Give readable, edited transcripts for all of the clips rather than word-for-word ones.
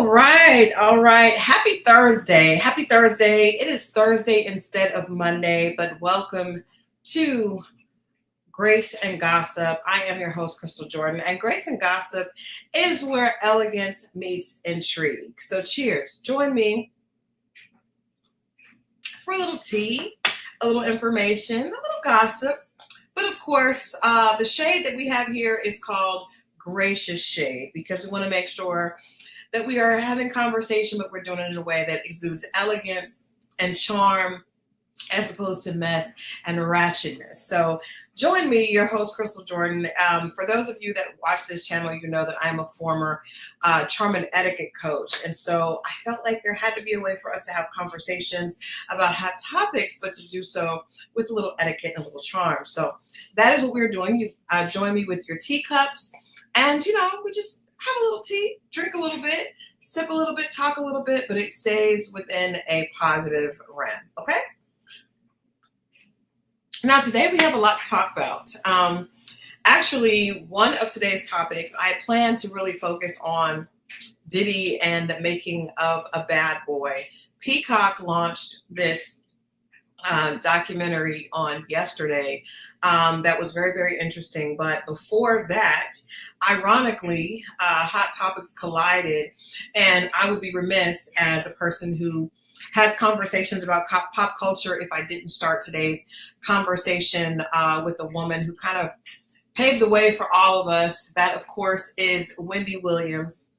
All right. All right. Happy Thursday. Happy Thursday. It is Thursday instead of Monday, but welcome to Grace and Gossip. I am your host, Christal Jordan, and Grace and Gossip is where elegance meets intrigue. So cheers. Join me for a little tea, a little information, a little gossip. But of course, the shade that we have here is called gracious shade because we want to make sure that we are having conversation, but we're doing it in a way that exudes elegance and charm as opposed to mess and ratchetness. So join me, your host, Christal Jordan. For those of you that watch this channel, you know that I'm a former charm and etiquette coach. And so I felt like there had to be a way for us to have conversations about hot topics, but to do so with a little etiquette and a little charm. So that is what we're doing. You join me with your teacups and, we just have a little tea, drink a little bit, sip a little bit, talk a little bit, but it stays within a positive realm, okay? Now, today we have a lot to talk about. Actually, one of today's topics, I plan to really focus on Diddy and the making of a bad boy. Peacock launched this documentary on yesterday that was very, very interesting. But before that, ironically, hot topics collided, and I would be remiss as a person who has conversations about pop culture if I didn't start today's conversation with a woman who kind of paved the way for all of us. That, of course, is Wendy Williams.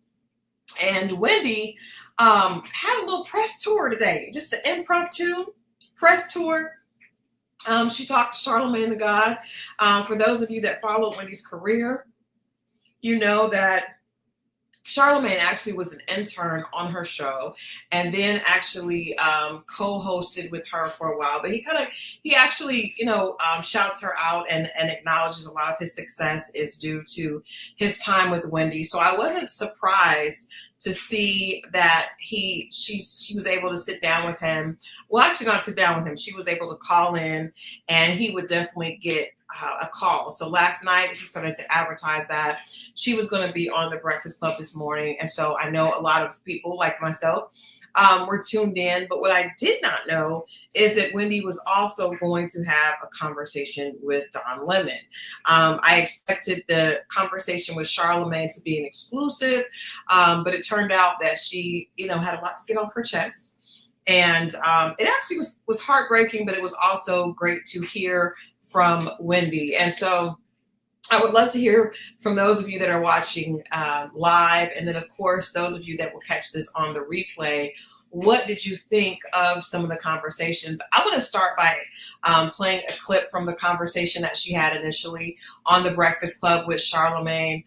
And Wendy had a little press tour today, just an impromptu press tour. She talked to Charlamagne the God. For those of you that followed Wendy's career, you know that Charlamagne actually was an intern on her show and then actually co-hosted with her for a while. But he actually, shouts her out and acknowledges a lot of his success is due to his time with Wendy. So I wasn't surprised to see that she was able to sit down with him. Well, actually not sit down with him. She was able to call in and he would definitely get a call. So last night he started to advertise that she was going to be on the Breakfast Club this morning. And so I know a lot of people like myself were tuned in. But what I did not know is that Wendy was also going to have a conversation with Don Lemon. I expected the conversation with Charlamagne to be an exclusive, but it turned out that she, had a lot to get off her chest. And it actually was heartbreaking, but it was also great to hear from Wendy. And so I would love to hear from those of you that are watching live. And then, of course, those of you that will catch this on the replay. What did you think of some of the conversations? I'm going to start by playing a clip from the conversation that she had initially on the Breakfast Club with Charlamagne.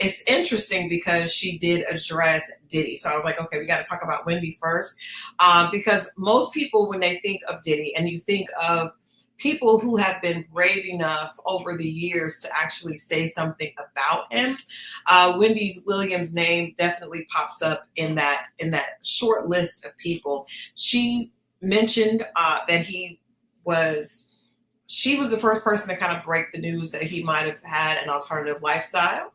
It's interesting because she did address Diddy. So I was like, okay, we got to talk about Wendy first. Because most people, when they think of Diddy and you think of people who have been brave enough over the years to actually say something about him, Wendy Williams' name definitely pops up in that short list of people. She mentioned that she was the first person to kind of break the news that he might have had an alternative lifestyle.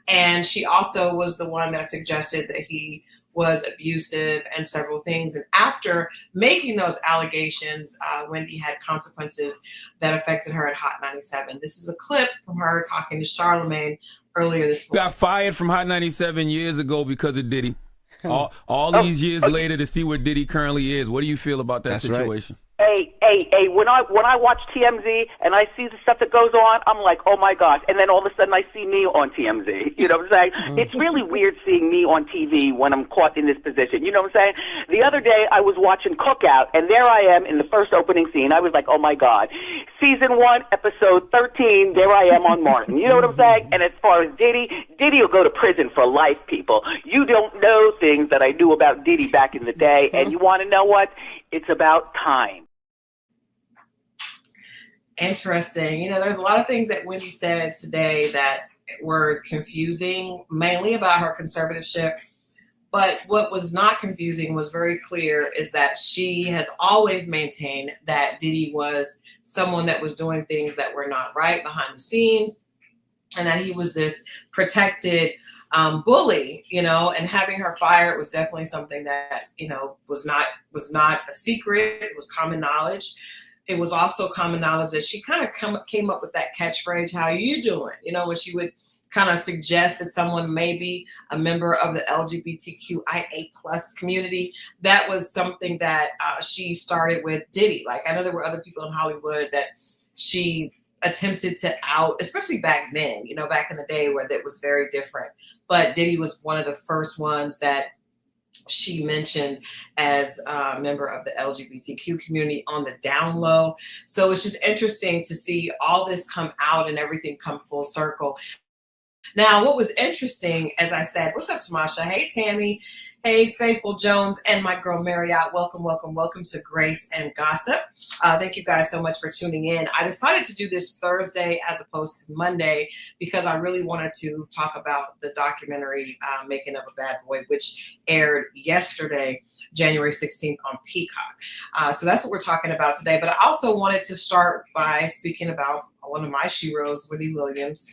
And she also was the one that suggested that he was abusive and several things. And after making those allegations, Wendy had consequences that affected her at Hot 97. This is a clip from her talking to Charlamagne earlier this morning. Got fired from Hot 97 years ago because of Diddy. All these years later to see where Diddy currently is. What do you feel about that situation? Hey, when I watch TMZ and I see the stuff that goes on, I'm like, oh my gosh. And then all of a sudden I see me on TMZ. You know what I'm saying? It's really weird seeing me on TV when I'm caught in this position. You know what I'm saying? The other day I was watching Cookout and there I am in the first opening scene. I was like, oh my God. Season 1, episode 13, there I am on Martin. You know what I'm saying? And as far as Diddy will go to prison for life, people. You don't know things that I knew about Diddy back in the day. And you want to know what? It's about time. Interesting. There's a lot of things that Wendy said today that were confusing, mainly about her conservatorship. But what was not confusing was very clear is that she has always maintained that Diddy was someone that was doing things that were not right behind the scenes and that he was this protected bully, and having her fired was definitely something that, was not a secret. It was common knowledge. It was also common knowledge that she kind of came up with that catchphrase, "How you doing?" When she would kind of suggest that someone may be a member of the LGBTQIA plus community. That was something that she started with Diddy. Like, I know there were other people in Hollywood that she attempted to out, especially back then, back in the day where that was very different. But Diddy was one of the first ones that she mentioned as a member of the LGBTQ community on the down low. So it's just interesting to see all this come out and everything come full circle. Now, what was interesting, as I said, what's up, Tamasha? Hey, Tammy. Hey, Faithful Jones, and my girl Marriott. Welcome, welcome, welcome to Grace and Gossip. Thank you guys so much for tuning in. I decided to do this Thursday as opposed to Monday because I really wanted to talk about the documentary Making of a Bad Boy, which aired yesterday, January 16th on Peacock. So that's what we're talking about today. But I also wanted to start by speaking about one of my sheroes, Wendy Williams.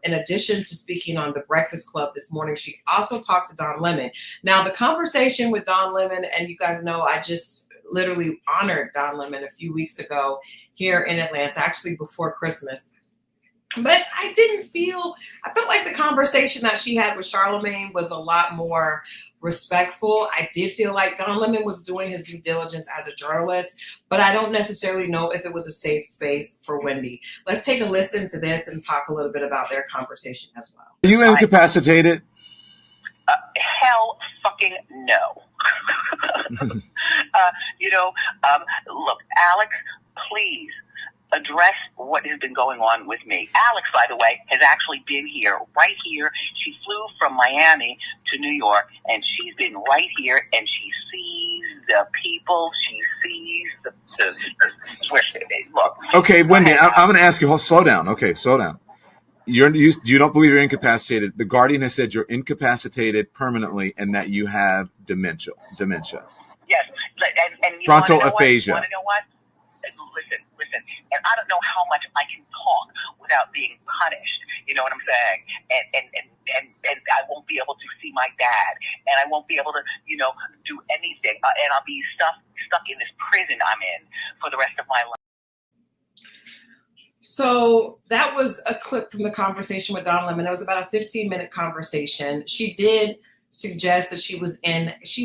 In addition to speaking on The Breakfast Club this morning, she also talked to Don Lemon. Now, the conversation with Don Lemon, and you guys know I just literally honored Don Lemon a few weeks ago here in Atlanta, actually before Christmas. But I felt like the conversation that she had with Charlamagne was a lot more respectful. I did feel like Don Lemon was doing his due diligence as a journalist, but I don't necessarily know if it was a safe space for Wendy. Let's take a listen to this and talk a little bit about their conversation as well. Are you incapacitated? Hell fucking no. Look, Alex, please address what has been going on with me. Alex, by the way, has actually been right here. She flew from Miami to New York, and she's been right here, and she sees the people. She sees the look. Okay, Wendy, I'm going to ask you. Slow down. Okay, slow down. You don't believe you're incapacitated. The Guardian has said you're incapacitated permanently and that you have dementia. Yes, and you frontal aphasia. You want to know what? Listen, and I don't know how much I can talk without being punished. You know what I'm saying? And I won't be able to see my dad, and I won't be able to, do anything, and I'll be stuck in this prison I'm in for the rest of my life. So that was a clip from the conversation with Don Lemon. It was about a 15-minute conversation. She did suggest that she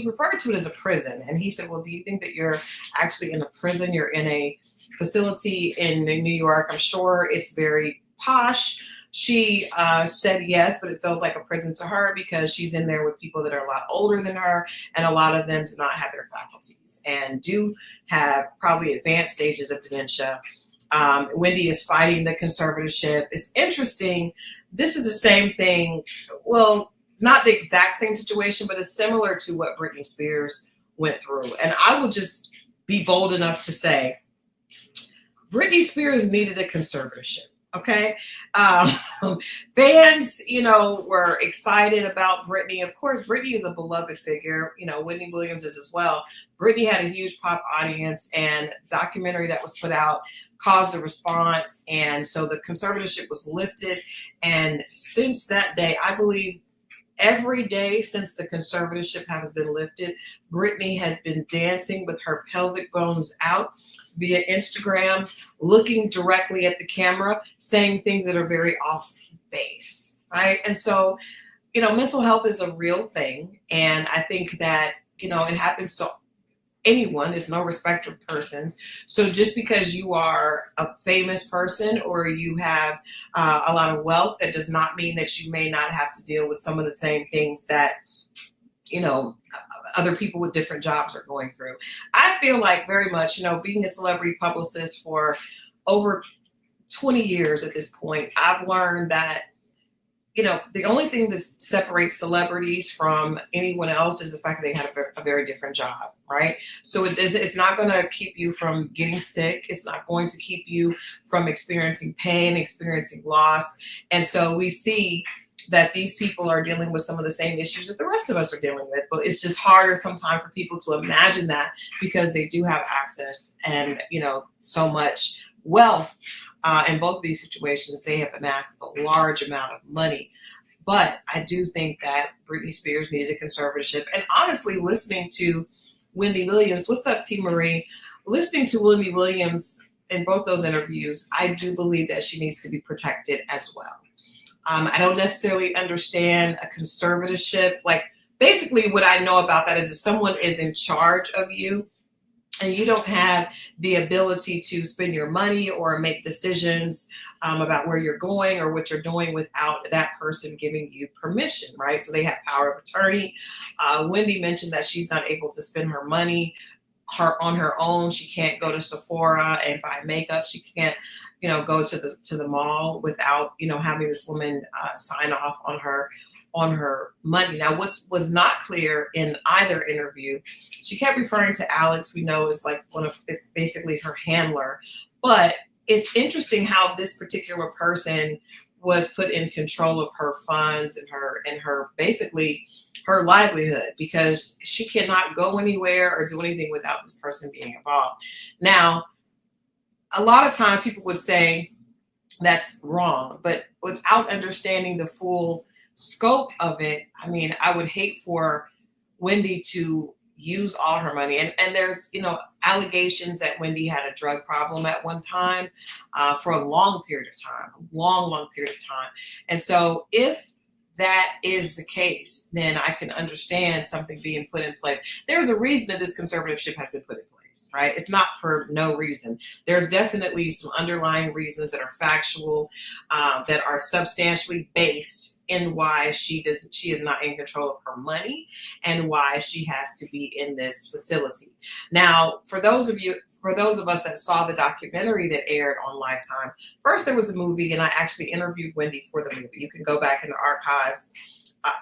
referred to it as a prison. And he said, well, do you think that you're actually in a prison? You're in a facility in New York. I'm sure it's very posh. She said yes, but it feels like a prison to her because she's in there with people that are a lot older than her, and a lot of them do not have their faculties and do have probably advanced stages of dementia. Wendy is fighting the conservatorship. It's interesting. This is the same thing. Well, not the exact same situation, but it's similar to what Britney Spears went through. And I will just be bold enough to say Britney Spears needed a conservatorship. Okay. Fans, were excited about Britney. Of course, Britney is a beloved figure. Wendy Williams is as well. Britney had a huge pop audience, and the documentary that was put out caused a response. And so the conservatorship was lifted. And since that day, I believe every day since the conservatorship has been lifted, Britney has been dancing with her pelvic bones out via Instagram, looking directly at the camera, saying things that are very off base, right? And so, mental health is a real thing. And I think that, it happens to anyone. There's no respect of persons. So just because you are a famous person or you have a lot of wealth, that does not mean that you may not have to deal with some of the same things that, other people with different jobs are going through. I feel like very much, being a celebrity publicist for over 20 years at this point, I've learned that, the only thing that separates celebrities from anyone else is the fact that they have a very different job, right? So it's not going to keep you from getting sick. It's not going to keep you from experiencing pain, experiencing loss. And so we see that these people are dealing with some of the same issues that the rest of us are dealing with, but it's just harder sometimes for people to imagine that because they do have access and, so much wealth. In both of these situations, they have amassed a large amount of money. But I do think that Britney Spears needed a conservatorship. And honestly, listening to Wendy Williams, what's up, T. Marie? Listening to Wendy Williams in both those interviews, I do believe that she needs to be protected as well. I don't necessarily understand a conservatorship. Like, basically what I know about that is if someone is in charge of you and you don't have the ability to spend your money or make decisions about where you're going or what you're doing without that person giving you permission, right? So they have power of attorney. Wendy mentioned that she's not able to spend her money on her own. She can't go to Sephora and buy makeup. She can't, go to the mall without, having this woman sign off on her money. Now, was not clear in either interview, she kept referring to Alex, we know is like one of basically her handler, but it's interesting how this particular person was put in control of her funds and her basically her livelihood, because she cannot go anywhere or do anything without this person being involved. Now, a lot of times people would say that's wrong, but without understanding the full scope of it, I mean, I would hate for Wendy to use all her money. And there's, allegations that Wendy had a drug problem at one time for a long period of time. And so if that is the case, then I can understand something being put in place. There's a reason that this conservatorship has been put in place, right? It's not for no reason. There's definitely some underlying reasons that are factual, that are substantially based in why she is not in control of her money and why she has to be in this facility. Now, for those of us that saw the documentary that aired on Lifetime, first there was a movie, and I actually interviewed Wendy for the movie. You can go back in the archives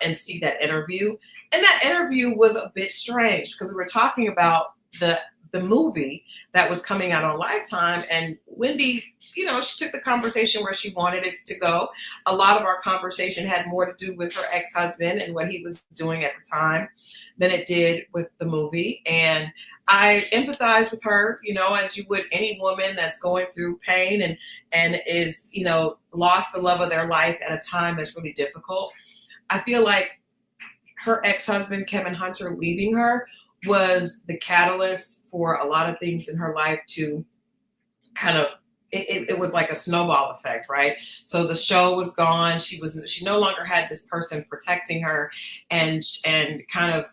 and see that interview. And that interview was a bit strange because we were talking about the movie that was coming out on Lifetime, and Wendy, she took the conversation where she wanted it to go. A lot of our conversation had more to do with her ex-husband and what he was doing at the time than it did with the movie. And I empathize with her, as you would any woman that's going through pain and is, lost the love of their life at a time that's really difficult. I feel like her ex-husband, Kevin Hunter, leaving her was the catalyst for a lot of things in her life to kind of, it was like a snowball effect, right? So the show was gone. She no longer had this person protecting her and kind of,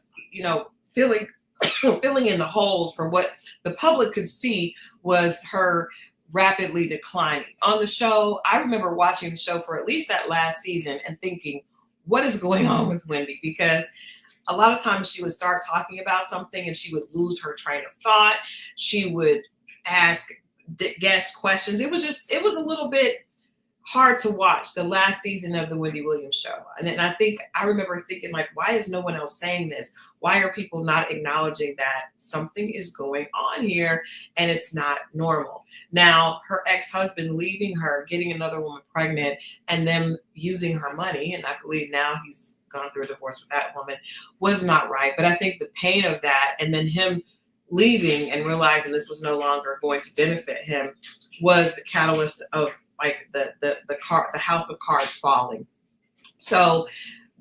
filling in the holes for what the public could see was her rapidly declining. On the show, I remember watching the show for at least that last season and thinking, what is going on with Wendy? Because a lot of times she would start talking about something and she would lose her train of thought. She would ask guest questions. It was a little bit hard to watch the last season of the Wendy Williams show. And I remember thinking, like, why is no one else saying this? Why are people not acknowledging that something is going on here and it's not normal? Now, her ex-husband leaving her, getting another woman pregnant, and them using her money, and I believe now he's gone through a divorce with that woman, was not right. But I think the pain of that and then him leaving and realizing this was no longer going to benefit him was the catalyst of like the house of cards falling. So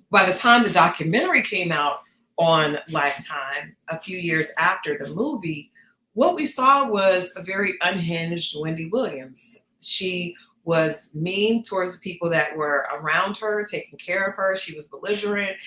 by the time the documentary came out on Lifetime, a few years after the movie, what we saw was a very unhinged Wendy Williams. She was mean towards the people that were around her, taking care of her. She was belligerent.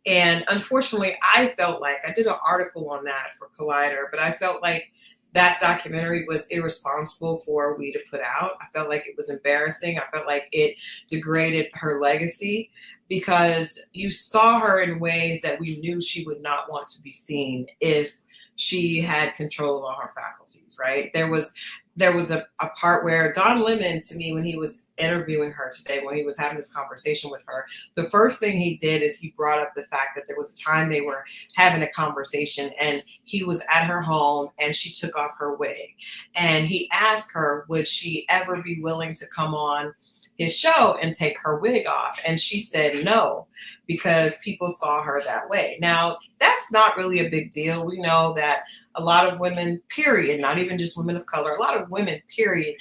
And unfortunately, I felt like, I did an article on that for Collider, but I felt like that documentary was irresponsible for we to put out. I felt like it was embarrassing. I felt like it degraded her legacy because you saw her in ways that we knew she would not want to be seen if she had control of all her faculties, right? There was a part where Don Lemon, to me, when he was interviewing her today, when he was having this conversation with her, the first thing he did is he brought up the fact that there was a time they were having a conversation and he was at her home and she took off her wig. And he asked her, would she ever be willing to come on his show and take her wig off? And she said no, because people saw her that way. Now, that's not really a big deal. We know that a lot of women, period, not even just women of color, a lot of women, period,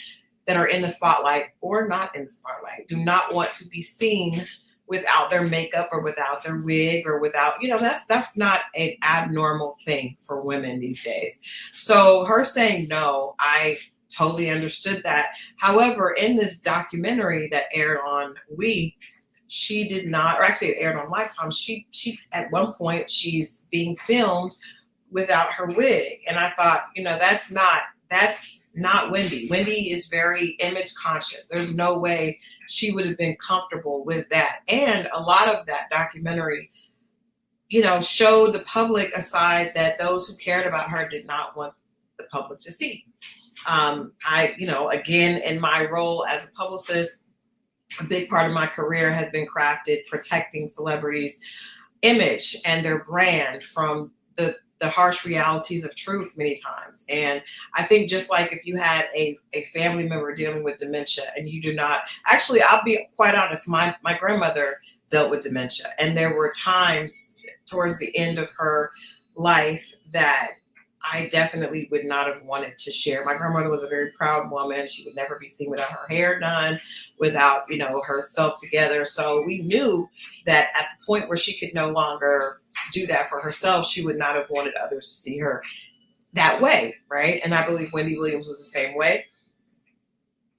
that are in the spotlight or not in the spotlight do not want to be seen without their makeup or without their wig or without, that's not an abnormal thing for women these days. So her saying no, I totally understood that. However, in this documentary that aired on she did not, or actually it aired on Lifetime, she at one point she's being filmed without her wig. And I thought, that's not Wendy. Wendy is very image conscious. There's no way she would have been comfortable with that. And a lot of that documentary, showed the public a that those who cared about her did not want the public to see. Again, in my role as a publicist, a big part of my career has been crafted protecting celebrities' image and their brand from the harsh realities of truth many times. And I think just like if you had a family member dealing with dementia and you do not, actually, I'll be quite honest, my grandmother dealt with dementia. And there were times towards the end of her life that I definitely would not have wanted to share. My grandmother was a very proud woman. She would never be seen without her hair done, without, herself together. So we knew that at the point where she could no longer do that for herself, she would not have wanted others to see her that way, right? And I believe Wendy Williams was the same way.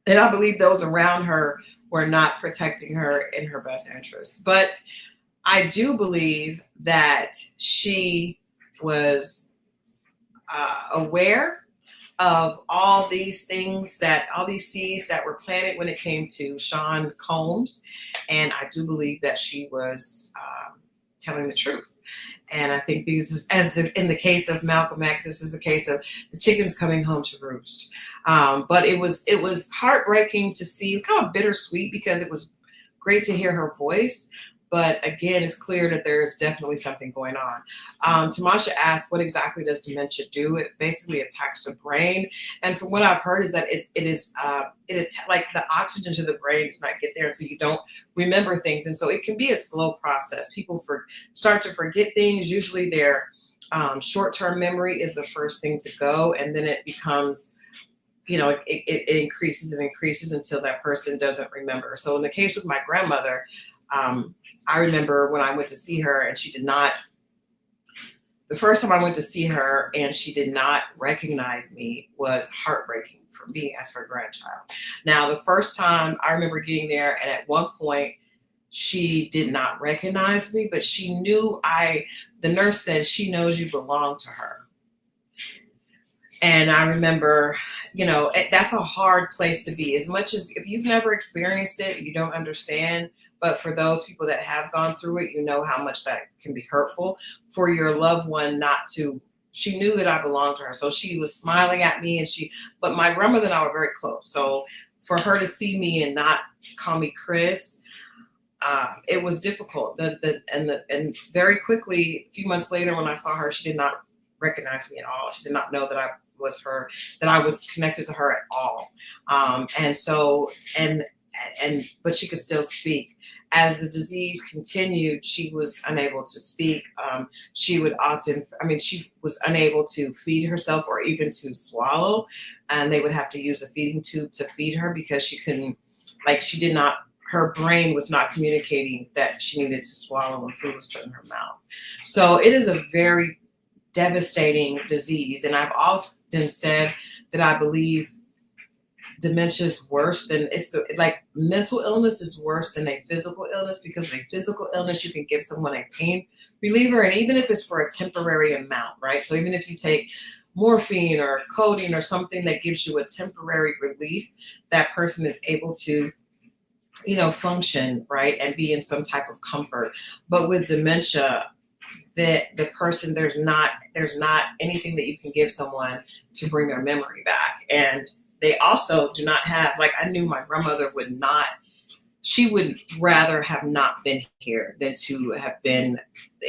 And I believe those around her were not protecting her in her best interest. But I do believe that she was aware of all these things, all these seeds that were planted when it came to Sean Combs. And I do believe that she was telling the truth. And I think in the case of Malcolm X, this is a case of the chickens coming home to roost. But it was heartbreaking to see. It was kind of bittersweet because it was great to hear her voice. But again, it's clear that there is definitely something going on. Tamasha asked, what exactly does dementia do? It basically attacks the brain. And from what I've heard is that like the oxygen to the brain does not get there. So you don't remember things. And so it can be a slow process. People start to forget things. Usually their short-term memory is the first thing to go. And then it becomes, it increases and increases until that person doesn't remember. So in the case of my grandmother, I remember when I went to see her and the first time I went to see her and she did not recognize me was heartbreaking for me as her grandchild. Now, the first time I remember getting there, and at one point she did not recognize me, but she knew the nurse said she knows you belong to her. And I remember, that's a hard place to be. As much as if you've never experienced it, you don't understand. But for those people that have gone through it, you know how much that can be hurtful for your loved one she knew that I belonged to her. So she was smiling at me but my grandmother and I were very close. So for her to see me and not call me Chris, it was difficult. And very quickly, a few months later when I saw her, she did not recognize me at all. She did not know that I was her, that I was connected to her at all. But she could still speak. As the disease continued, she was unable to speak. She was unable to feed herself or even to swallow. And they would have to use a feeding tube to feed her because she couldn't, her brain was not communicating that she needed to swallow when food was put in her mouth. So it is a very devastating disease. And I've often said that I believe dementia is worse than mental illness is worse than a physical illness, because a physical illness, you can give someone a pain reliever. And even if it's for a temporary amount, right? So even if you take morphine or codeine or something that gives you a temporary relief, that person is able to, function, right? And be in some type of comfort. But with dementia, the person, there's not anything that you can give someone to bring their memory back. And they also do not have, I knew my grandmother she would rather have not been here than to have been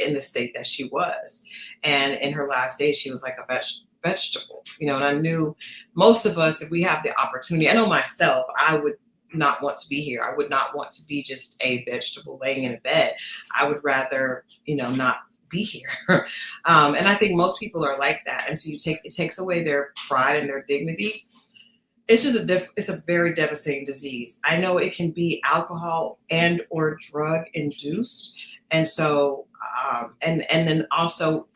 in the state that she was. And in her last days, she was like a vegetable, and I knew most of us, if we have the opportunity, I know myself, I would not want to be here. I would not want to be just a vegetable laying in a bed. I would rather, not be here. And I think most people are like that. And so it takes away their pride and their dignity. it's just it's a very devastating disease. I know it can be alcohol and or drug induced. And so, and then also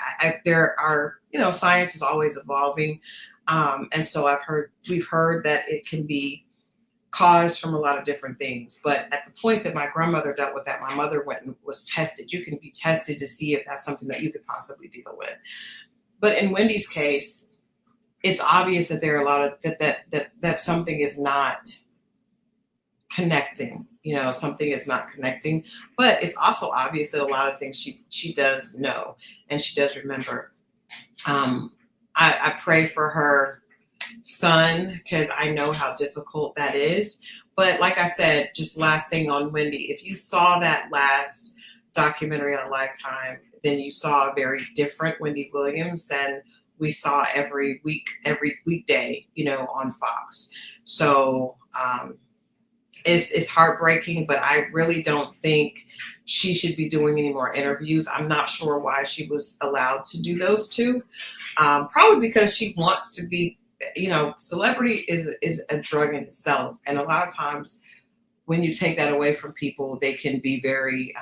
there are, science is always evolving. And so we've heard that it can be caused from a lot of different things. But at the point that my grandmother dealt with that, my mother went and was tested. You can be tested to see if that's something that you could possibly deal with. But in Wendy's case, it's obvious that there are a lot of that something is not connecting. Something is not connecting. But it's also obvious that a lot of things she does know and she does remember. I pray for her son because I know how difficult that is. But like I said, just last thing on Wendy, if you saw that last documentary on Lifetime, then you saw a very different Wendy Williams than we saw every weekday, on Fox. So it's heartbreaking, but I really don't think she should be doing any more interviews. I'm not sure why she was allowed to do those two. Probably because she wants to be, celebrity is a drug in itself. And a lot of times when you take that away from people, they can be very,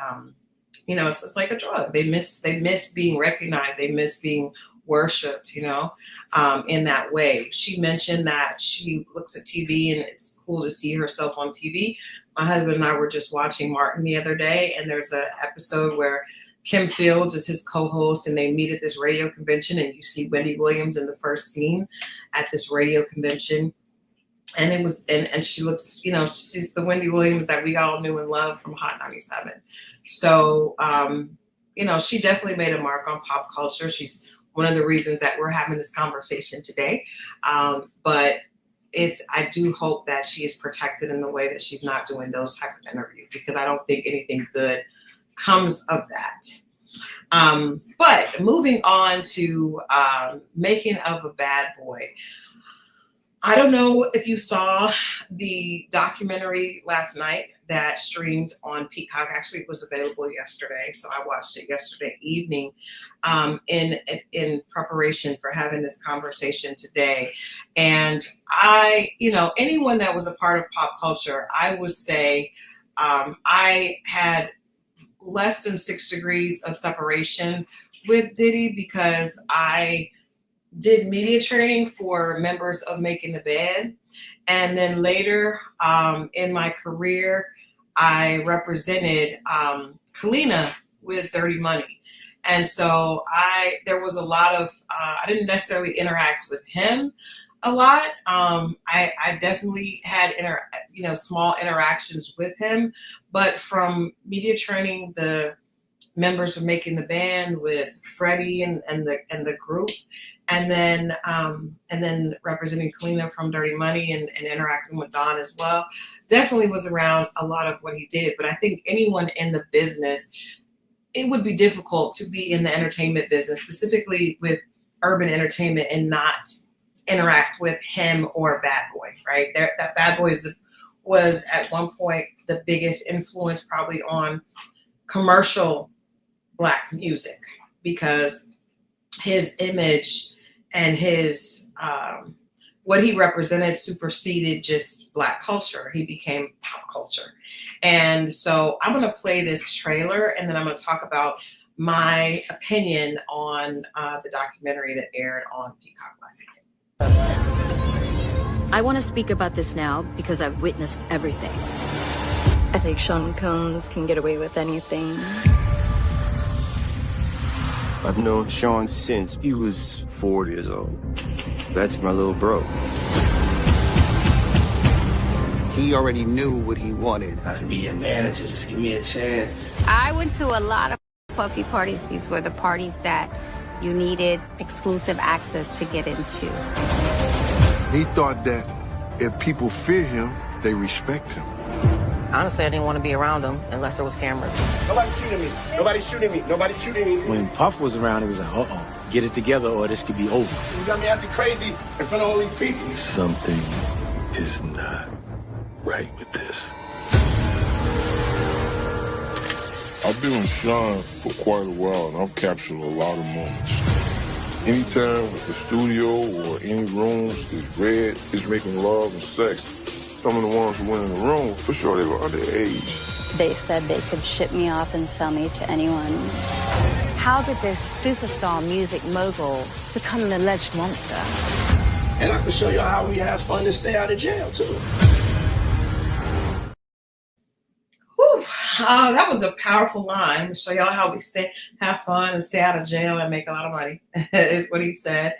it's like a drug. They miss being recognized. They miss being worshipped, in that way. She mentioned that she looks at TV and it's cool to see herself on TV. My husband and I were just watching Martin the other day, and there's an episode where Kim Fields is his co-host and they meet at this radio convention, and you see Wendy Williams in the first scene at this radio convention. And it was, and she looks, she's the Wendy Williams that we all knew and loved from Hot 97. So, she definitely made a mark on pop culture. She's one of the reasons that we're having this conversation today. But I do hope that she is protected in the way that she's not doing those type of interviews, because I don't think anything good comes of that. But moving on to Making of a Bad Boy. I don't know if you saw the documentary last night that streamed on Peacock. Actually, it was available yesterday, so I watched it yesterday evening in preparation for having this conversation today. And anyone that was a part of pop culture, I would say I had less than 6 degrees of separation with Diddy, because I did media training for members of Making the Band. And then later in my career, I represented Kalina with Dirty Money. And so there was a lot of, I didn't necessarily interact with him a lot. I definitely had small interactions with him, but from media training the members of Making the Band with Freddie and the group, and then representing Kalina from Dirty Money and interacting with Don as well, definitely was around a lot of what he did. But I think anyone in the business, it would be difficult to be in the entertainment business, specifically with urban entertainment, and not interact with him or Bad Boy, right? That Bad Boy was at one point the biggest influence probably on commercial Black music, because his image and his what he represented superseded just Black culture. He became pop culture. And so I'm going to play this trailer, and then I'm going to talk about my opinion on the documentary that aired on Peacock last night. I want to speak about this now because I've witnessed everything. I think Sean Combs can get away with anything. I've known Sean since he was 4 years old. That's my little bro. He already knew what he wanted. I can be your manager, just give me a chance. I went to a lot of puffy parties. These were the parties that you needed exclusive access to get into. He thought that if people fear him, they respect him. Honestly, I didn't want to be around him unless there was cameras. Nobody's shooting me. Nobody's shooting me. Nobody's shooting me. When Puff was around, it was like, uh-oh, get it together or this could be over. You got me acting crazy in front of all these people. Something is not right with this. I've been with Sean for quite a while, and I've captured a lot of moments. Anytime the studio or any rooms is red, it's making love and sex. Some of the ones who went in the room, for sure they were underage. They said they could ship me off and sell me to anyone. How did this superstar music mogul become an alleged monster? And I can show you how we have fun and stay out of jail, too. Whew. That was a powerful line to show y'all how we have fun and stay out of jail and make a lot of money, is what he said.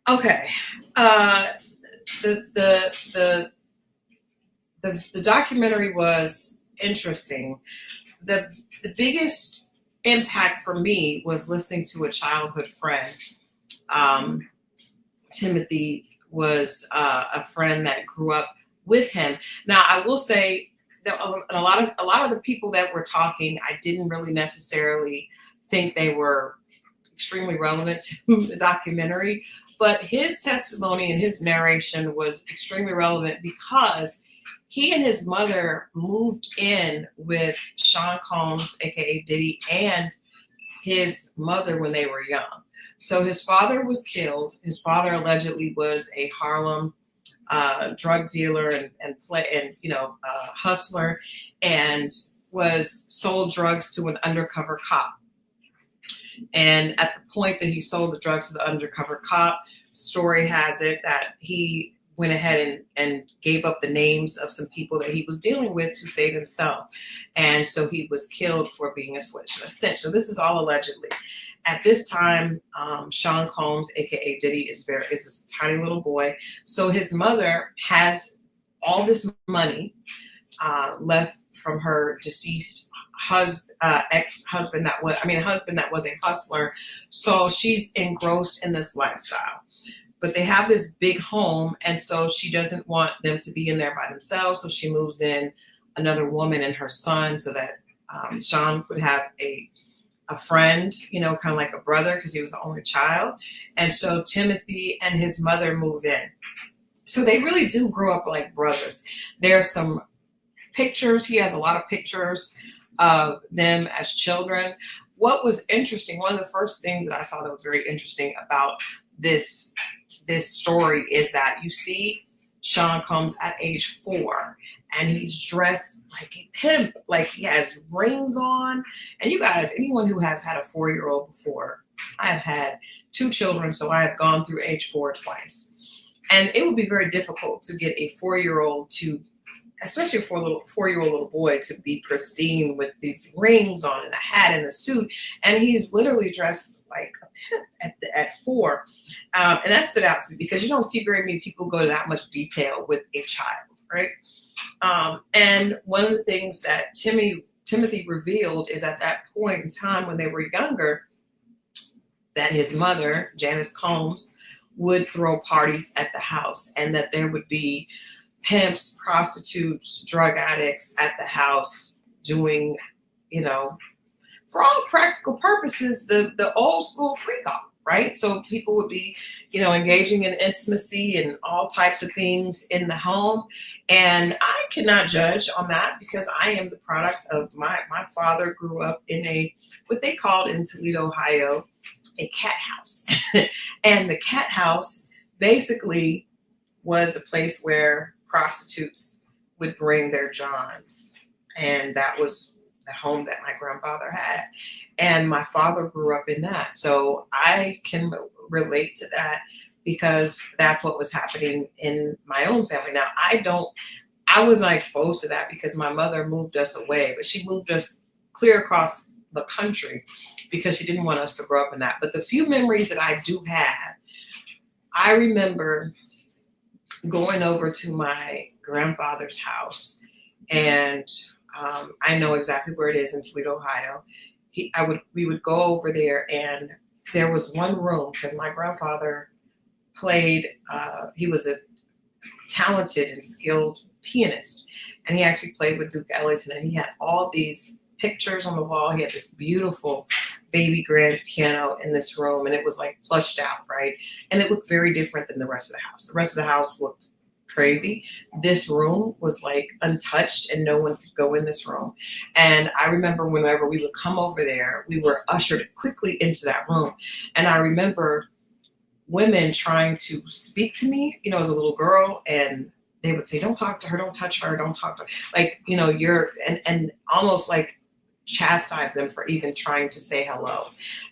Okay. The documentary was interesting. The biggest impact for me was listening to a childhood friend. Timothy was a friend that grew up with him. Now, I will say that a lot of the people that were talking, I didn't really necessarily think they were extremely relevant to the documentary, but his testimony and his narration was extremely relevant because he and his mother moved in with Sean Combs, aka Diddy, and his mother when they were young. So his father was killed. His father allegedly was a Harlem drug dealer and hustler, and was sold drugs to an undercover cop. And at the point that he sold the drugs to the undercover cop, story has it that he went ahead and gave up the names of some people that he was dealing with to save himself. And so he was killed for being a switch and a snitch. So this is all allegedly. At this time, Sean Combs, aka Diddy, is a tiny little boy. So his mother has all this money left from her deceased ex-husband that was a hustler. So she's engrossed in this lifestyle. But they have this big home, and so she doesn't want them to be in there by themselves. So she moves in another woman and her son so that Sean would have a friend, kind of like a brother, because he was the only child. And so Timothy and his mother move in. So they really do grow up like brothers. There's some pictures. He has a lot of pictures of them as children. What was interesting, one of the first things that I saw that was very interesting about this story is that you see Sean Combs at age 4, and he's dressed like a pimp, like he has rings on. And you guys, anyone who has had a 4-year-old before, I have had 2 children, so I have gone through age 4 twice. And it would be very difficult to get a 4-year-old to, especially a 4-year-old little boy, to be pristine with these rings on and a hat and a suit. And he's literally dressed like a pimp at 4. And that stood out to me because you don't see very many people go to that much detail with a child, right? And one of the things that Timothy revealed is at that point in time when they were younger, that his mother, Janice Combs, would throw parties at the house, and that there would be pimps, prostitutes, drug addicts at the house doing, for all practical purposes, the old school freak off, right? So people would be, engaging in intimacy and all types of things in the home. And I cannot judge on that because I am the product of my father grew up in what they called in Toledo, Ohio, a cat house. And the cat house basically was a place where prostitutes would bring their johns. And that was the home that my grandfather had. And my father grew up in that. So I can relate to that because that's what was happening in my own family. Now, I was not exposed to that because my mother moved us away, but she moved us clear across the country because she didn't want us to grow up in that. But the few memories that I do have, I remember going over to my grandfather's house, and I know exactly where it is in Toledo, Ohio. We would go over there, and there was one room because my grandfather played. He was a talented and skilled pianist, and he actually played with Duke Ellington. And he had all these pictures on the wall. He had this beautiful baby grand piano in this room, and it was like plushed out, right? And it looked very different than the rest of the house. The rest of the house looked crazy, this room was like untouched and no one could go in this room. And I remember whenever we would come over there, we were ushered quickly into that room. And I remember women trying to speak to me, you know, as a little girl, and they would say, don't talk to her, don't touch her, don't talk to her. Like, you know, and almost like chastise them for even trying to say hello.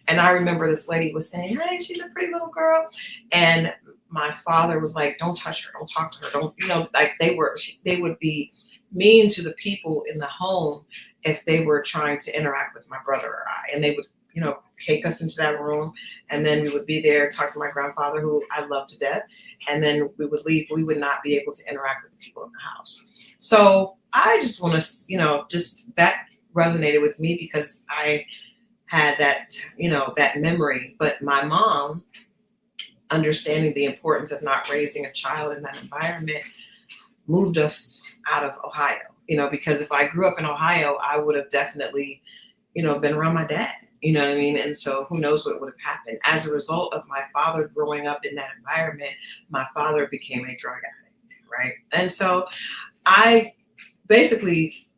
And I remember this lady was saying, hey, she's a pretty little girl. And my father was like, don't touch her, don't talk to her, don't, you know, like they would be mean to the people in the home if they were trying to interact with my brother or I. And they would, you know, take us into that room, and then we would be there, talk to my grandfather, who I love to death, and then we would leave. We would not be able to interact with the people in the house. So I just want to, you know, just that resonated with me because I had that, you know, that memory. But my mom, understanding the importance of not raising a child in that environment, moved us out of Ohio, you know, because if I grew up in Ohio, I would have definitely, you know, been around my dad. You know what I mean? And so who knows what would have happened. As a result of my father growing up in that environment, my father became a drug addict, right? And so I basically,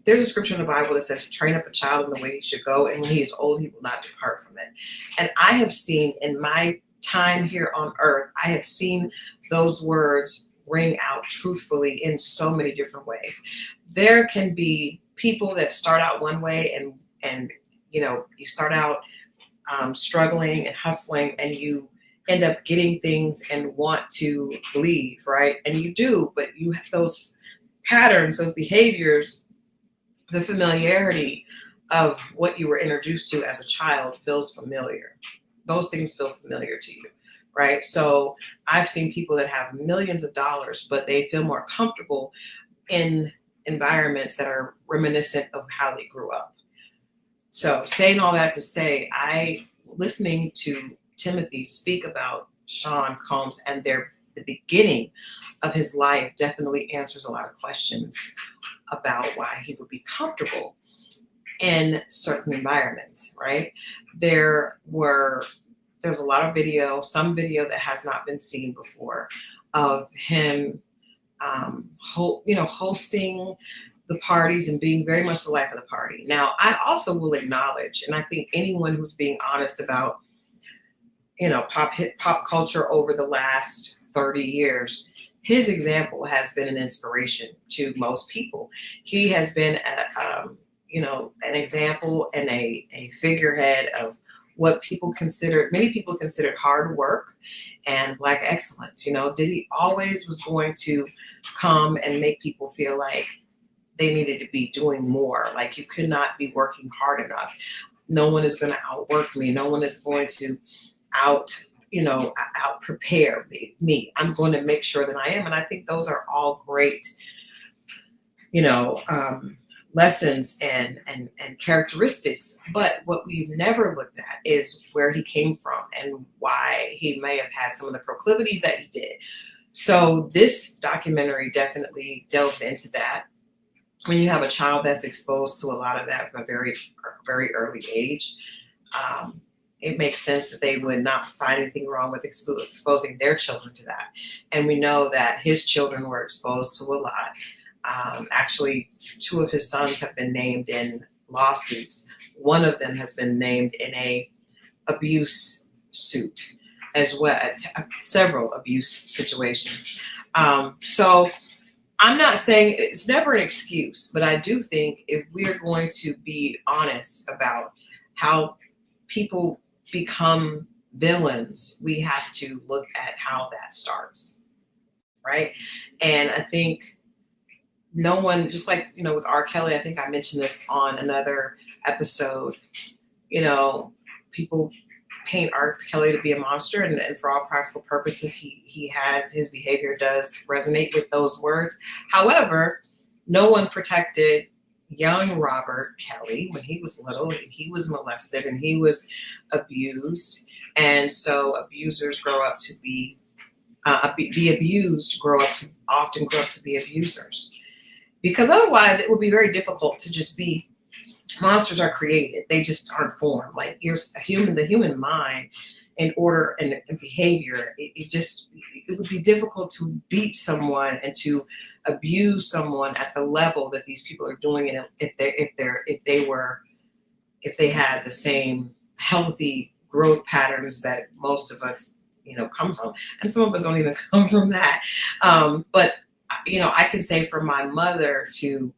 there's a scripture in the Bible that says, train up a child in the way he should go, and when he is old, he will not depart from it. And I have seen in my time here on earth, I have seen those words ring out truthfully in so many different ways. There can be people that start out one way and you know, you start out struggling and hustling, and you end up getting things and want to leave, right? And you do, but you have those patterns, those behaviors, the familiarity of what you were introduced to as a child feels familiar. Those things feel familiar to you, right? So I've seen people that have millions of dollars, but they feel more comfortable in environments that are reminiscent of how they grew up. So saying all that to say, listening to Timothy speak about Sean Combs and the beginning of his life definitely answers a lot of questions about why he would be comfortable in certain environments, right? There's a lot of video, some video that has not been seen before of him, hosting the parties and being very much the life of the party. Now, I also will acknowledge, and I think anyone who's being honest about, you know, pop culture over the last 30 years, his example has been an inspiration to most people. He has been, an example and a figurehead of what many people considered hard work and Black excellence. You know, Diddy always was going to come and make people feel like they needed to be doing more. Like, you could not be working hard enough. No one is going to outwork me. No one is going to out prepare me. I'm going to make sure that I am. And I think those are all great, lessons and characteristics. But what we've never looked at is where he came from and why he may have had some of the proclivities that he did. So this documentary definitely delves into that. When you have a child that's exposed to a lot of that from a very, very early age, it makes sense that they would not find anything wrong with exposing their children to that. And we know that his children were exposed to a lot. Actually, 2 of his sons have been named in lawsuits. One of them has been named in a abuse suit as well, several abuse situations. So I'm not saying it's never an excuse, but I do think if we're going to be honest about how people become villains, we have to look at how that starts, right? And I think no one, just like, with R. Kelly, I think I mentioned this on another episode, people paint R. Kelly to be a monster, and for all practical purposes, his behavior does resonate with those words. However, no one protected young Robert Kelly when he was little. He was molested and he was abused, and so abusers grow up to be abused, often grow up to be abusers, because otherwise it would be very difficult to just be monsters are created. They just aren't formed. Like the human mind and order and behavior, it would be difficult to beat someone and to abuse someone at the level that these people are doing it if they had the same healthy growth patterns that most of us, come from. And some of us don't even come from that. But I can say for my mother to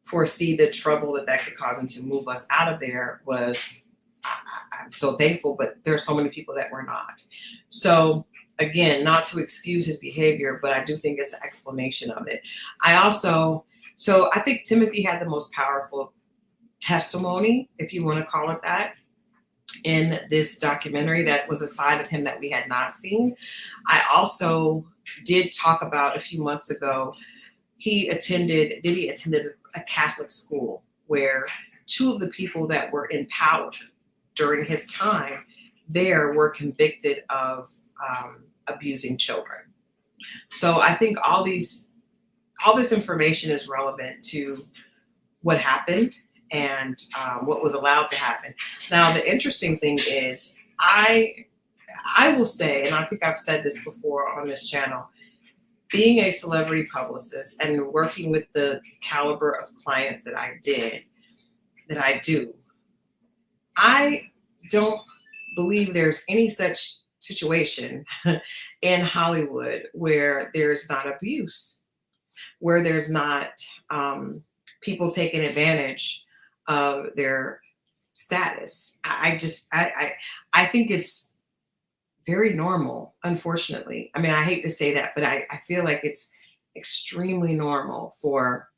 foresee the trouble that could cause and to move us out of there was, I'm so thankful, but there are so many people that were not. So again, not to excuse his behavior, but I do think it's an explanation of it. I think Timothy had the most powerful testimony, if you want to call it that, in this documentary. That was a side of him that we had not seen. I also did talk about a few months ago, Diddy attended a Catholic school where two of the people that were in power during his time there were convicted of abusing children. So I think all this information is relevant to what happened and what was allowed to happen. Now, the interesting thing is, I will say, and I think I've said this before on this channel, being a celebrity publicist and working with the caliber of clients that I do, I don't believe there's any such situation in Hollywood where there's not abuse, where there's not people taking advantage of their status. I think it's very normal, unfortunately. I mean, I hate to say that, but I feel like it's extremely normal for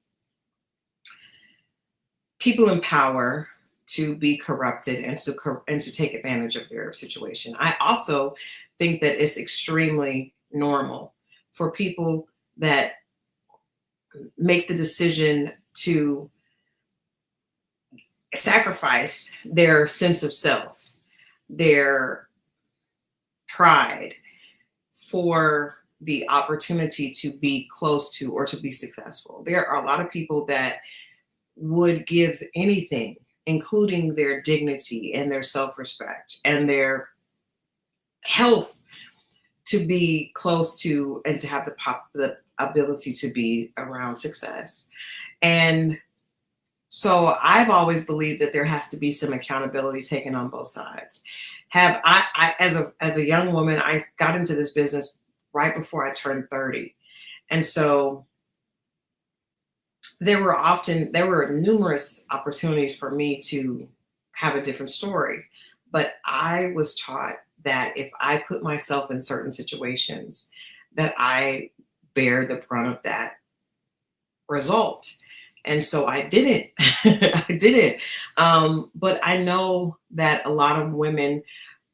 people in power to be corrupted and to take advantage of their situation. I also think that it's extremely normal for people that make the decision to sacrifice their sense of self, their pride, for the opportunity to be close to or to be successful. There are a lot of people that would give anything, including their dignity and their self-respect and their health, to be close to and to have the ability to be around success. And so I've always believed that there has to be some accountability taken on both sides. As a young woman, I got into this business right before I turned 30. And so there were numerous opportunities for me to have a different story. But I was taught that if I put myself in certain situations, that I bear the brunt of that result. And so I didn't. I didn't. But I know that a lot of women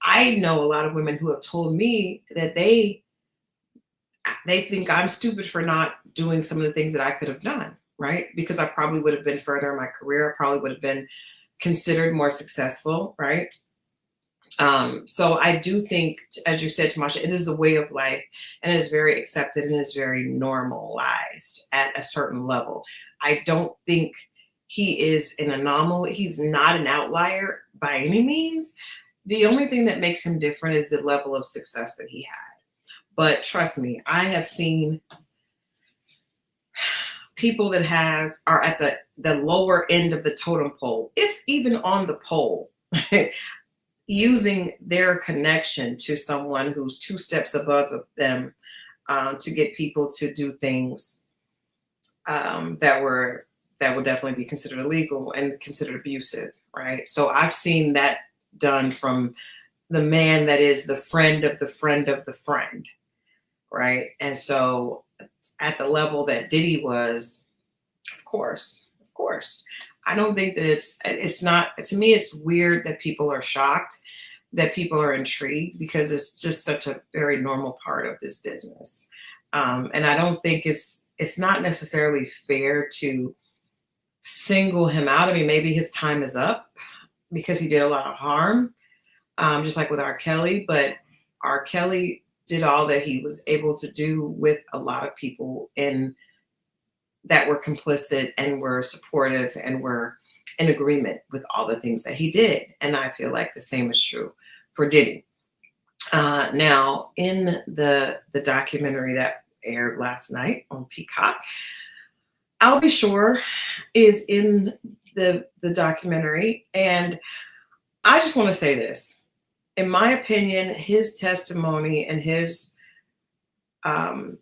who have told me that they think I'm stupid for not doing some of the things that I could have done, right? Because I probably would have been further in my career. I probably would have been considered more successful, right? So I do think, as you said, Tamasha, it is a way of life, and it is very accepted and is very normalized at a certain level. I don't think he is an anomaly. He's not an outlier by any means. The only thing that makes him different is the level of success that he had. But trust me, I have seen people that are at the lower end of the totem pole, if even on the pole, using their connection to someone who's 2 steps above them to get people to do things that would definitely be considered illegal and considered abusive, right? So I've seen that done from the man that is the friend of the friend of the friend, right? And so at the level that Diddy was, of course, I don't think that it's not, to me, it's weird that people are shocked, that people are intrigued, because it's just such a very normal part of this business. And I don't think it's not necessarily fair to single him out. I mean, maybe his time is up because he did a lot of harm, just like with R. Kelly, but R. Kelly did all that he was able to do with a lot of people that were complicit and were supportive and were in agreement with all the things that he did. And I feel like the same is true for Diddy. Now, in the documentary that aired last night on Peacock, I'll Be Sure is in the documentary. And I just want to say this. In my opinion, his testimony and his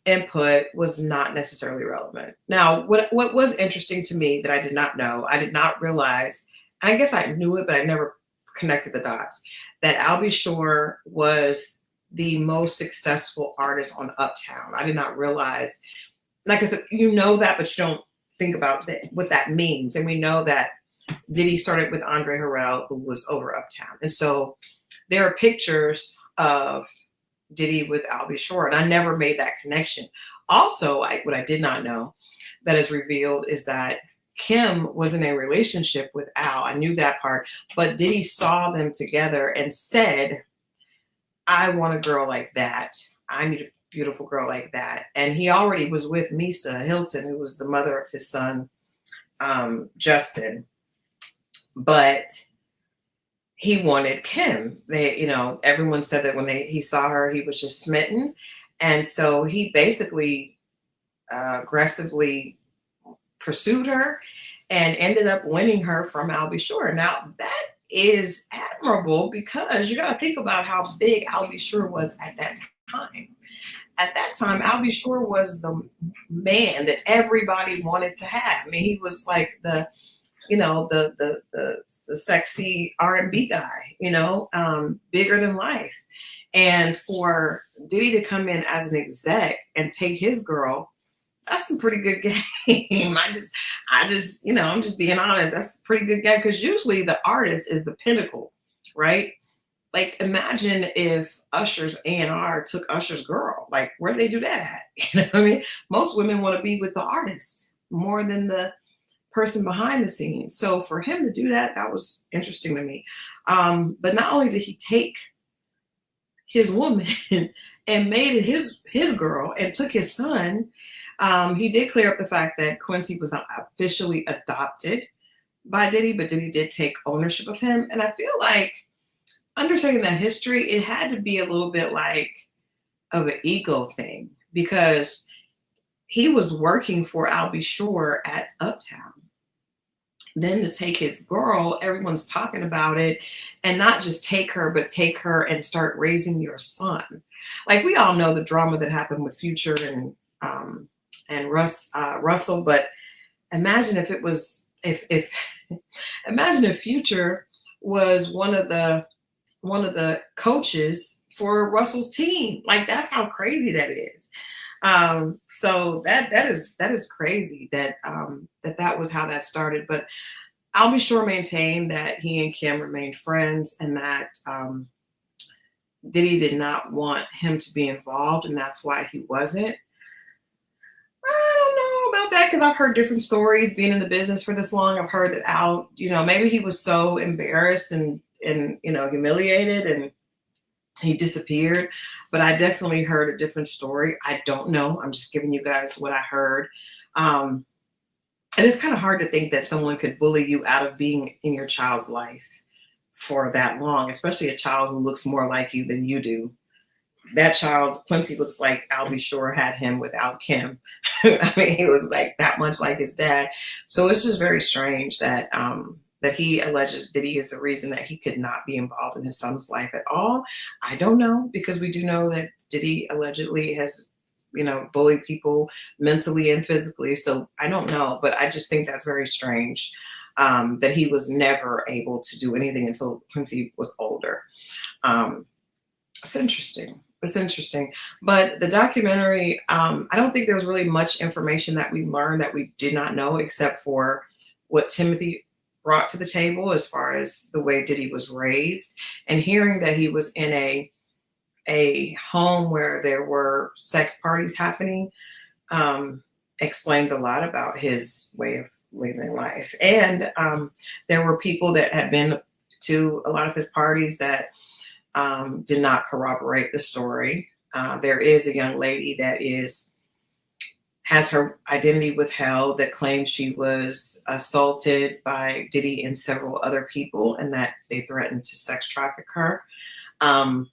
input was not necessarily relevant. Now, what was interesting to me that I did not know, I did not realize, and I guess I knew it, but I never connected the dots, that Al B. Sure was the most successful artist on Uptown. I did not realize, like I said, you know that, but you don't think about what that means. And we know that Diddy started with Andre Harrell, who was over Uptown. And so there are pictures of Diddy with Al B. Sure, and I never made that connection. Also, what I did not know that is revealed is that Kim was in a relationship with Al. I knew that part, but Diddy saw them together and said, I want a girl like that. I need a beautiful girl like that. And he already was with Misa Hilton, who was the mother of his son, Justin. But he wanted Kim. Everyone said that when he saw her, he was just smitten. And so he basically aggressively pursued her and ended up winning her from Al B. Sure. Now, that is admirable because you got to think about how big Al B. Sure was at that time. At that time, Al B. Sure was the man that everybody wanted to have. I mean, he was like the sexy R&B guy, bigger than life. And for Diddy to come in as an exec and take his girl, that's some pretty good game. I'm just being honest. That's a pretty good game because usually the artist is the pinnacle, right? Like, imagine if Usher's A&R took Usher's girl. Like, where'd they do that? You know what I mean? Most women want to be with the artist more than the person behind the scenes. So for him to do that, that was interesting to me. But not only did he take his woman and made it his girl and took his son, he did clear up the fact that Quincy was not officially adopted by Diddy, but Diddy did take ownership of him. And I feel like, understanding that history, it had to be a little bit like of an ego thing because he was working for Al B. Sure at Uptown. Then to take his girl, everyone's talking about it, and not just take her, but take her and start raising your son. Like, we all know the drama that happened with Future and Russell, but imagine if it was imagine if Future was one of the coaches for Russell's team. Like, that's how crazy that is. So that is crazy that was how that started. But I'll be sure maintain that he and Kim remained friends and that Diddy did not want him to be involved, and that's why he wasn't. I don't know about that because I've heard different stories being in the business for this long. I've heard that Al, maybe he was so embarrassed and humiliated and he disappeared. But I definitely heard a different story. I don't know. I'm just giving you guys what I heard. And it's kind of hard to think that someone could bully you out of being in your child's life for that long, especially a child who looks more like you than you do. That child, Quincy, looks like Al B. Sure had him without Kim. I mean, he looks like that much like his dad. So it's just very strange that that he alleges Diddy is the reason that he could not be involved in his son's life at all. I don't know, because we do know that Diddy allegedly has, bullied people mentally and physically. So I don't know, but I just think that's very strange that he was never able to do anything until Quincy was older. It's interesting. It's interesting. But the documentary, I don't think there was really much information that we learned that we did not know, except for what Timothy brought to the table as far as the way Diddy was raised, and hearing that he was in a home where there were sex parties happening explains a lot about his way of living life. And there were people that had been to a lot of his parties that did not corroborate the story. There is a young lady that is has her identity withheld, that claims she was assaulted by Diddy and several other people, and that they threatened to sex traffic her. And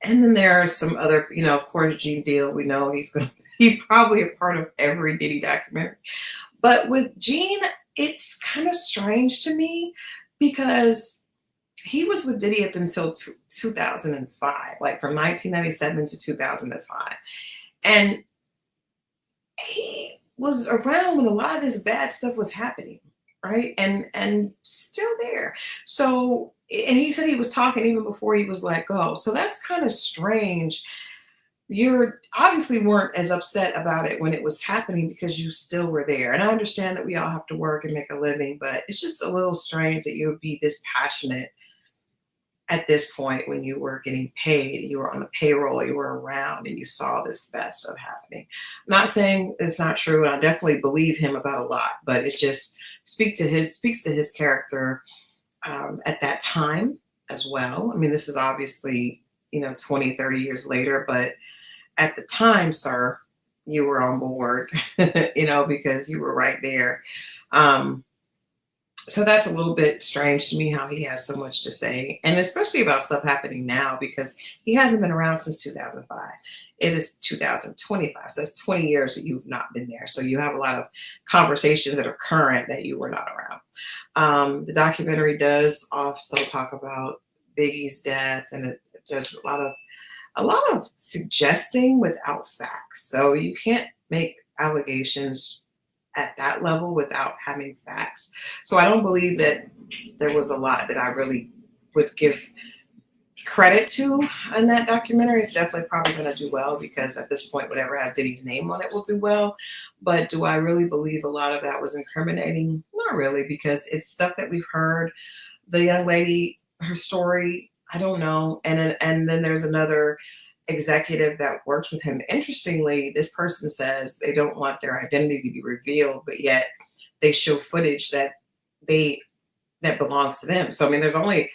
then there are some other, of course, Gene Deal. We know he's going to be probably a part of every Diddy documentary. But with Gene, it's kind of strange to me because he was with Diddy up until 2005, like from 1997 to 2005. And he was around when a lot of this bad stuff was happening, right? And still there. So, and he said he was talking even before he was let go. So that's kind of strange. You obviously weren't as upset about it when it was happening because you still were there. And I understand that we all have to work and make a living, but it's just a little strange that you would be this passionate at this point when you were getting paid, you were on the payroll, you were around, and you saw this bad stuff happening. I'm not saying it's not true, and I definitely believe him about a lot, but it's just speaks to his character at that time as well. I mean, this is obviously, 20, 30 years later, but at the time, sir, you were on board, because you were right there. So that's a little bit strange to me how he has so much to say, and especially about stuff happening now because he hasn't been around since 2005. It is 2025, so that's 20 years that you've not been there. So you have a lot of conversations that are current that you were not around. The documentary does also talk about Biggie's death, and it does a lot of suggesting without facts. So you can't make allegations at that level without having facts. So I don't believe that there was a lot that I really would give credit to in that documentary. It's definitely probably going to do well because at this point, whatever has Diddy's name on it will do well. But do I really believe a lot of that was incriminating? Not really, because it's stuff that we've heard. The young lady, her story, I don't know. And then there's another executive that works with him. Interestingly, this person says they don't want their identity to be revealed, but yet they show footage that belongs to them. So I mean, there's only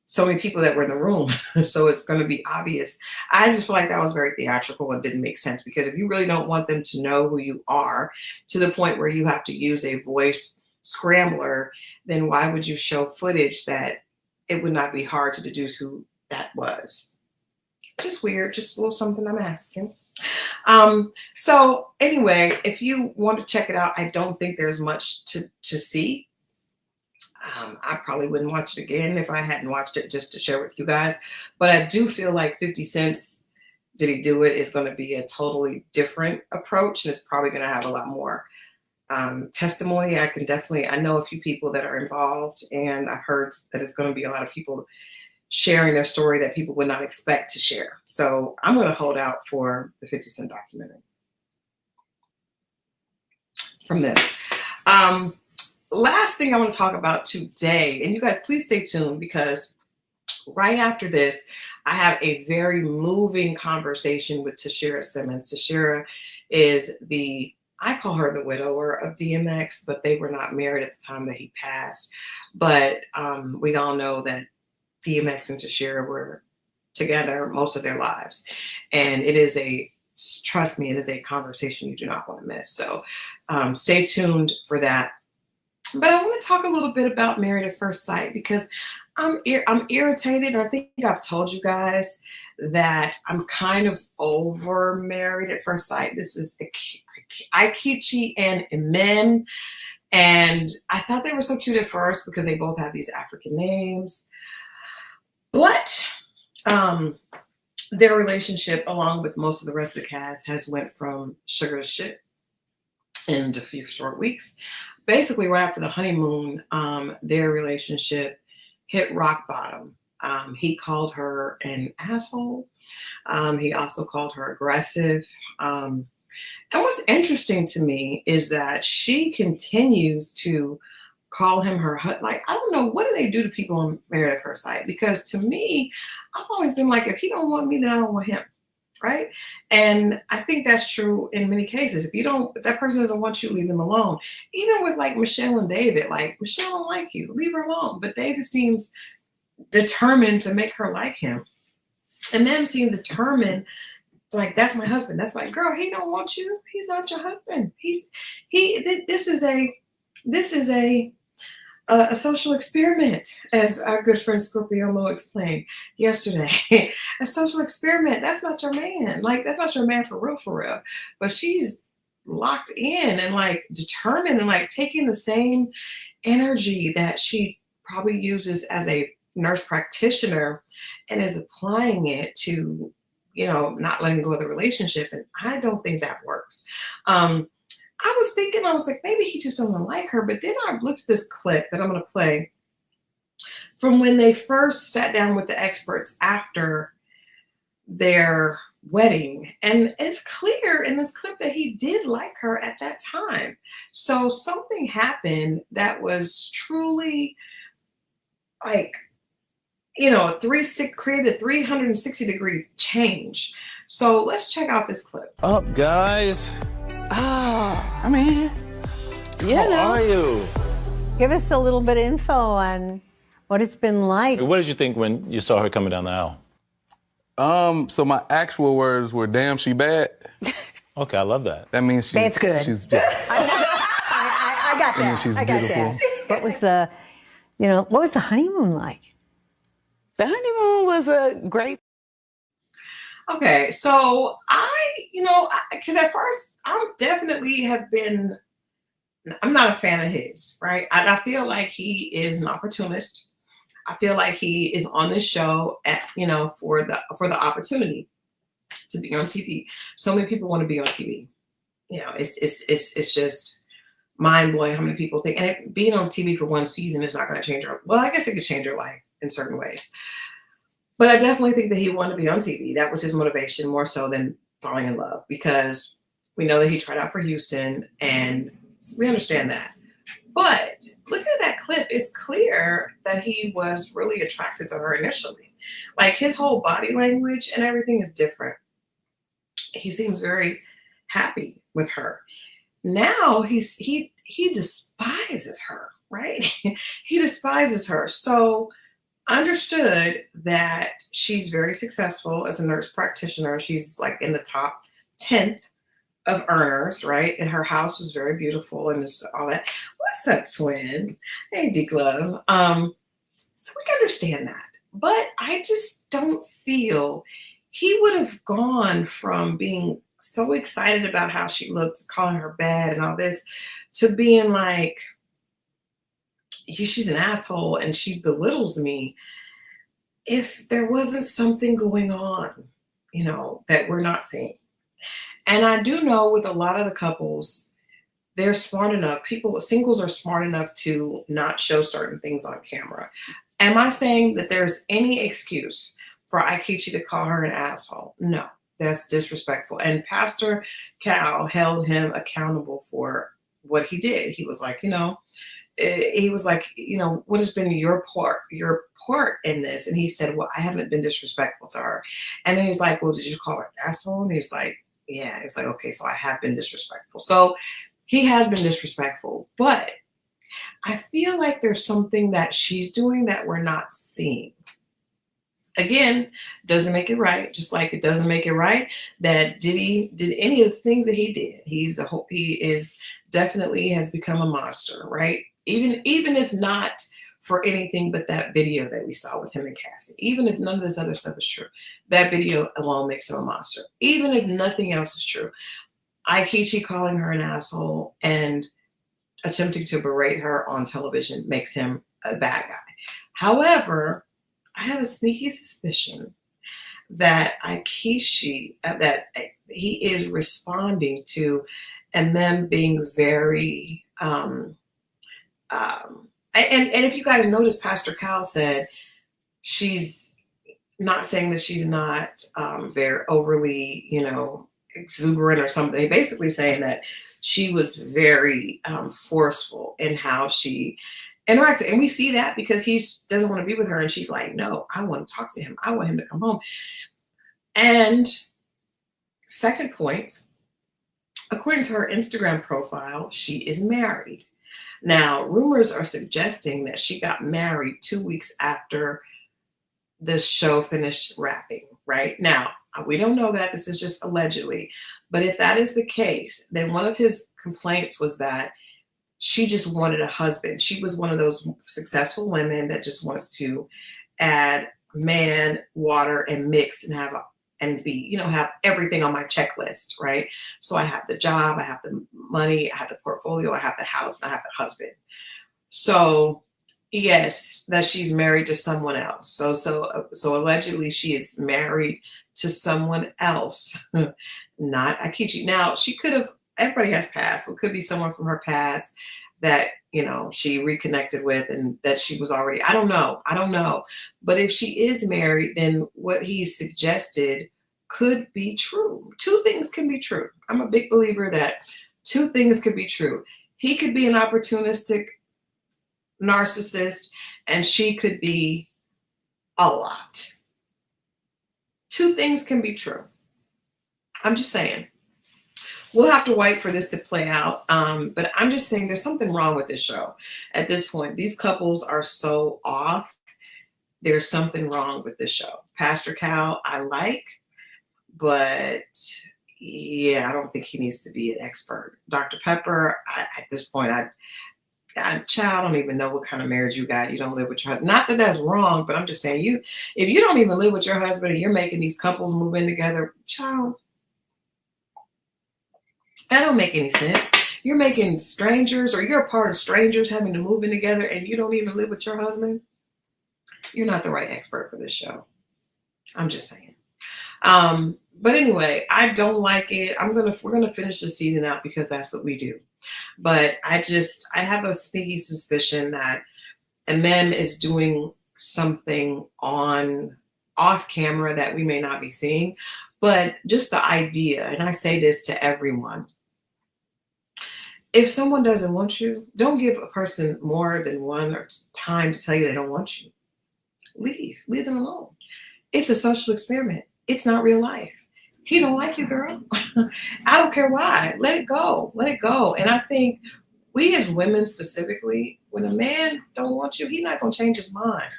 so many people that were in the room, so it's going to be obvious. I just feel like that was very theatrical and didn't make sense, because if you really don't want them to know who you are to the point where you have to use a voice scrambler, then why would you show footage that it would not be hard to deduce who that was? Just weird, just a little something I'm asking. So anyway, if you want to check it out, I don't think there's much to see. I probably wouldn't watch it again if I hadn't watched it just to share with you guys. But I do feel like 50 Cent's Did He Do It is going to be a totally different approach, and it's probably going to have a lot more testimony. I know a few people that are involved, and I've heard that it's going to be a lot of people sharing their story that people would not expect to share. So I'm going to hold out for the 50 Cent documentary from this. Last thing I want to talk about today, and you guys please stay tuned, because right after this, I have a very moving conversation with Tashira Simmons. Tashira is I call her the widower of DMX, but they were not married at the time that he passed. But we all know that DMX and Tashira were together most of their lives. And trust me, it is a conversation you do not want to miss. So stay tuned for that. But I want to talk a little bit about Married at First Sight, because I'm irritated. I think I've told you guys that I'm kind of over Married at First Sight. This is Aikichi and Imen. And I thought they were so cute at first because they both have these African names. But their relationship, along with most of the rest of the cast, has went from sugar to shit in a few short weeks. Basically, right after the honeymoon, their relationship hit rock bottom. He called her an asshole. He also called her aggressive. And what's interesting to me is that she continues to call him her husband. Like, I don't know, what do they do to people on Married at First Sight? Because to me, I've always been like, if he don't want me, then I don't want him, right? And I think that's true in many cases. If that person doesn't want you, leave them alone. Even with like Michelle and David, like, Michelle don't like you, leave her alone. But David seems determined to make her like him. And then seems determined like, that's my husband. That's like, girl, he don't want you. He's not your husband. This is a social experiment, as our good friend Scorpio Mo explained yesterday. A social experiment. That's not your man. Like, that's not your man for real, for real. But she's locked in and like determined and like taking the same energy that she probably uses as a nurse practitioner and is applying it to, not letting go of the relationship. And I don't think that works. I was thinking, I was like, maybe he just doesn't like her. But then I looked at this clip that I'm going to play from when they first sat down with the experts after their wedding. And it's clear in this clip that he did like her at that time. So something happened that was truly like, created a 360-degree change. So let's check out this clip. Up, guys. How are you? Give us a little bit of info on what it's been like. What did you think when you saw her coming down the aisle? So my actual words were, damn, she bad. Okay, I love that. That means That's good. She's I got that. she's I got beautiful. that. What was the honeymoon like? The honeymoon was a great. Okay, so because at first I'm not a fan of his, right? I feel like he is an opportunist. I feel like he is on this show for the opportunity to be on TV. So many people want to be on TV. It's just mind blowing how many people think, and being on TV for one season is not going to change your. Well, I guess it could change your life in certain ways. But I definitely think that he wanted to be on TV. That was his motivation more so than falling in love, because we know that he tried out for Houston and we understand that. But looking at that clip, it's clear that he was really attracted to her initially. Like, his whole body language and everything is different. He seems very happy with her. Now he despises her, right? He despises her. So understood that she's very successful as a nurse practitioner. She's like in the top 10th of earners, right? And her house was very beautiful and just all that. What's up, twin? Hey, D-Glove. So we can understand that. But I just don't feel he would have gone from being so excited about how she looked, calling her bad and all this, to being like, she's an asshole and she belittles me, if there wasn't something going on, that we're not seeing. And I do know with a lot of the couples, they're smart enough. Singles are smart enough to not show certain things on camera. Am I saying that there's any excuse for Aikichi to call her an asshole? No, that's disrespectful. And Pastor Cal held him accountable for what he did. He was like, what has been your part in this? And he said, well, I haven't been disrespectful to her. And then he's like, well, did you call her an asshole? And he's like, yeah. It's like, okay, so I have been disrespectful. So he has been disrespectful, but I feel like there's something that she's doing that we're not seeing. Again, doesn't make it right. Just like it doesn't make it right that Diddy did any of the things that he did. He is definitely has become a monster, right? Even if not for anything but that video that we saw with him and Cassie. Even if none of this other stuff is true, that video alone makes him a monster. Even if nothing else is true, Aikichi calling her an asshole and attempting to berate her on television makes him a bad guy. However, I have a sneaky suspicion that Aikichi, that he is responding to, and them being very, and if you guys notice, Pastor Cal said she's not saying that she's not very overly, exuberant or something. Basically saying that she was very forceful in how she interacted. And we see that because he doesn't want to be with her. And she's like, no, I want to talk to him. I want him to come home. And second point, according to her Instagram profile, she is married. Now, rumors are suggesting that she got married 2 weeks after the show finished wrapping, right? Now, We don't know that. This is just allegedly. But if that is the case, then one of his complaints was that she just wanted a husband. She was one of those successful women that just wants to add man, water, and mix and have everything on my checklist, right? So I have the job, I have the money, I have the portfolio, I have the house, and I have the husband. So yes, that she's married to someone else. So allegedly she is married to someone else, not Akichi. Now she could have. Everybody has past. It could be someone from her past that she reconnected with, and that she was already. I don't know. But if she is married, then what he suggested could be true. Two things can be true. I'm a big believer that two things could be true. He could be an opportunistic narcissist, and she could be a lot. Two things can be true. I'm just saying. We'll have to wait for this to play out. But I'm just saying there's something wrong with this show at this point. These couples are so off. There's something wrong with this show. Pastor Cal, I like, but yeah, I don't think he needs to be an expert. Dr. Pepper, at this point, child, I don't even know what kind of marriage you got. You don't live with your husband. Not that that's wrong, but I'm just saying if you don't even live with your husband and you're making these couples move in together, child, that don't make any sense. You're making strangers, or you're a part of strangers having to move in together, and you don't even live with your husband. You're not the right expert for this show. I'm just saying. But anyway, I don't like it. We're gonna finish the season out because that's what we do. But I have a sneaky suspicion that MM is doing something off camera that we may not be seeing. But just the idea, and I say this to everyone, if someone doesn't want you, don't give a person more than one time to tell you they don't want you. Leave them alone. It's a social experiment. It's not real life. He don't like you, girl. I don't care why. Let it go. And I think we as women specifically, when a man don't want you, he's not going to change his mind.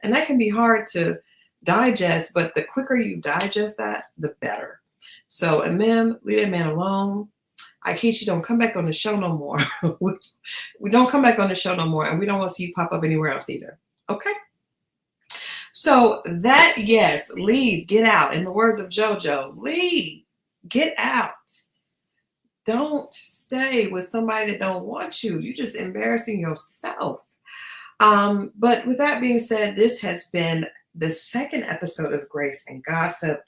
And that can be hard to digest, but the quicker you digest that, the better. So, MM, leave that man alone. Aikichi, don't come back on the show no more. We don't come back on the show no more, and we don't want to see you pop up anywhere else either. Okay? So that, yes, leave, get out. In the words of JoJo, leave, get out. Don't stay with somebody that don't want you. You're just embarrassing yourself. But with that being said, this has been the second episode of Grace and Gossip,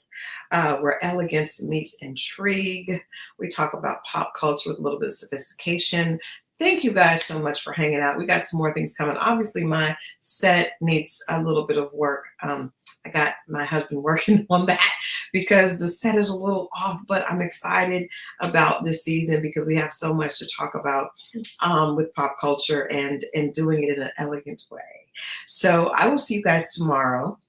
where elegance meets intrigue. We talk about pop culture with a little bit of sophistication. Thank you guys so much for hanging out. We got some more things coming. Obviously, my set needs a little bit of work. I got my husband working on that because the set is a little off, but I'm excited about this season because we have so much to talk about with pop culture and doing it in an elegant way. So I will see you guys tomorrow.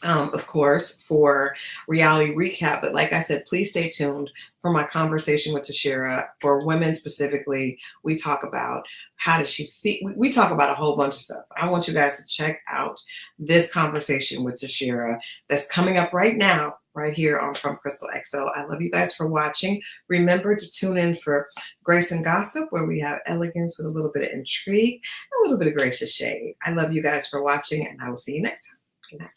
Of course, for reality recap. But like I said, please stay tuned for my conversation with Tashira. For women specifically, we talk about how does she feel. We talk about a whole bunch of stuff. I want you guys to check out this conversation with Tashira that's coming up right now, right here on From Christal XO. I love you guys for watching. Remember to tune in for Grace and Gossip, where we have elegance with a little bit of intrigue, and a little bit of gracious shade. I love you guys for watching, and I will see you next time. Good night.